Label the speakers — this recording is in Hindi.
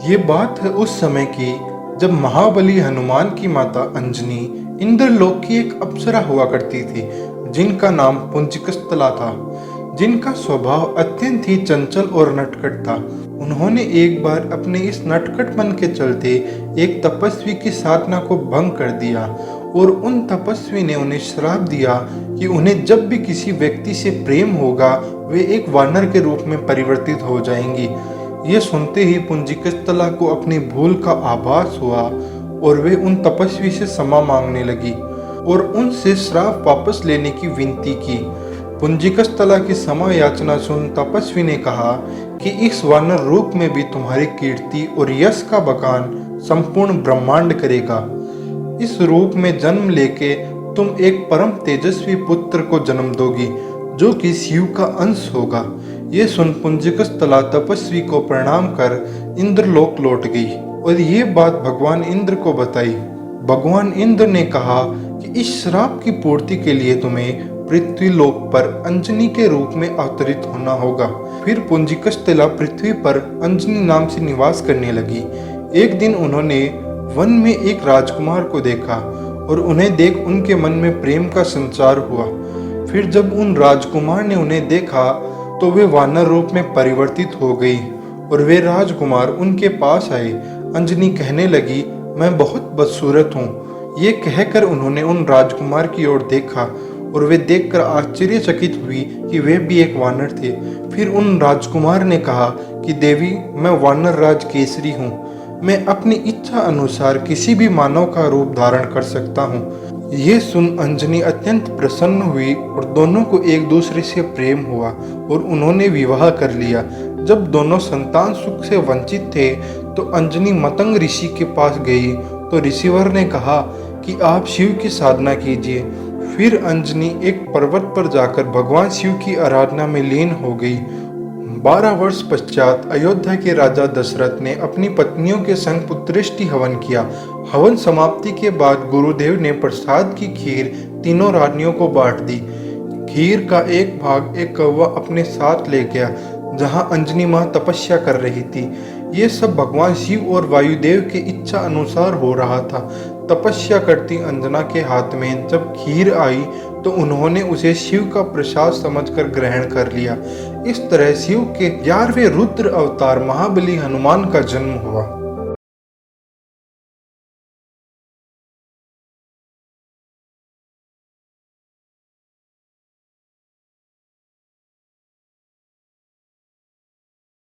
Speaker 1: ये बात है उस समय की जब महाबली हनुमान की माता अंजनी इंद्रलोक की एक अप्सरा हुआ करती थी, जिनका नाम पुंजिकस्तला था, जिनका स्वभाव अत्यंत ही चंचल और नटखट था। उन्होंने एक बार अपने इस नटखटपन के चलते एक तपस्वी की साधना को भंग कर दिया और उन तपस्वी ने उन्हें श्राप दिया कि उन्हें जब भी किसी व्यक्ति से प्रेम होगा वे एक वानर के रूप में परिवर्तित हो जाएंगी। ये सुनते ही पुंजिकस्तला को अपनी भूल का आभास हुआ और वे उन तपस्वी से क्षमा मांगने लगी और उनसे श्राप वापस लेने की विनती की। पुंजिकस्तला की क्षमा याचना सुन तपस्वी ने कहा कि इस वानर रूप में भी तुम्हारी कीर्ति और यश का बखान संपूर्ण ब्रह्मांड करेगा। इस रूप में जन्म लेके तुम एक परम तेजस्वी पुत्र को जन्म दोगी जो कि शिव का अंश होगा। ये सुन पुंजिकस्तला तपस्वी को प्रणाम कर इंद्रलोक लौट गई और ये बात भगवान इंद्र को बताई। भगवान इंद्र ने कहा कि इस श्राप की पूर्ति के लिए तुम्हें पृथ्वी लोक पर अंजनी के रूप में अवतरित होना होगा। फिर पुंजिकस्तला पृथ्वी पर अंजनी नाम से निवास करने लगी। एक दिन उन्होंने वन में एक राजकुमार को देखा और उन्हें देख उनके मन में प्रेम का संचार हुआ। फिर जब उन राजकुमार ने उन्हें देखा तो वे वानर रूप में परिवर्तित हो गई और वे राजकुमार उनके पास आए। अंजनी कहने लगी, मैं बहुत बदसूरत हूँ। ये कहकर उन्होंने उन राजकुमार की ओर देखा और वे देखकर आश्चर्यचकित हुई कि वे भी एक वानर थे। फिर उन राजकुमार ने कहा कि देवी, मैं वानर राज केसरी हूँ। मैं अपनी इच्छा अनुसार किसी भी मानव का रूप धारण कर सकता हूँ। ये सुन अंजनी अत्यंत प्रसन्न हुई और दोनों को एक दूसरे से प्रेम हुआ और उन्होंने विवाह कर लिया। जब दोनों संतान सुख से वंचित थे तो अंजनी मतंग ऋषि के पास गई तो ऋषिवर ने कहा कि आप शिव की साधना कीजिए। फिर अंजनी एक पर्वत पर जाकर भगवान शिव की आराधना में लीन हो गई। 12 वर्ष पश्चात अयोध्या के राजा दशरथ ने अपनी पत्नियों के संग पुत्रेष्टि हवन किया। हवन समाप्ति के बाद गुरुदेव ने प्रसाद की खीर तीनों रानियों को बांट दी। खीर का एक भाग एक कौवा अपने साथ ले गया जहां अंजनी मां तपस्या कर रही थी। ये सब भगवान शिव और वायुदेव की इच्छा अनुसार हो रहा था। तपस्या करती अंजना के हाथ में जब खीर आई तो उन्होंने उसे शिव का प्रसाद समझकर ग्रहण कर लिया। इस तरह शिव के 11वें रुद्र अवतार महाबली हनुमान का जन्म हुआ।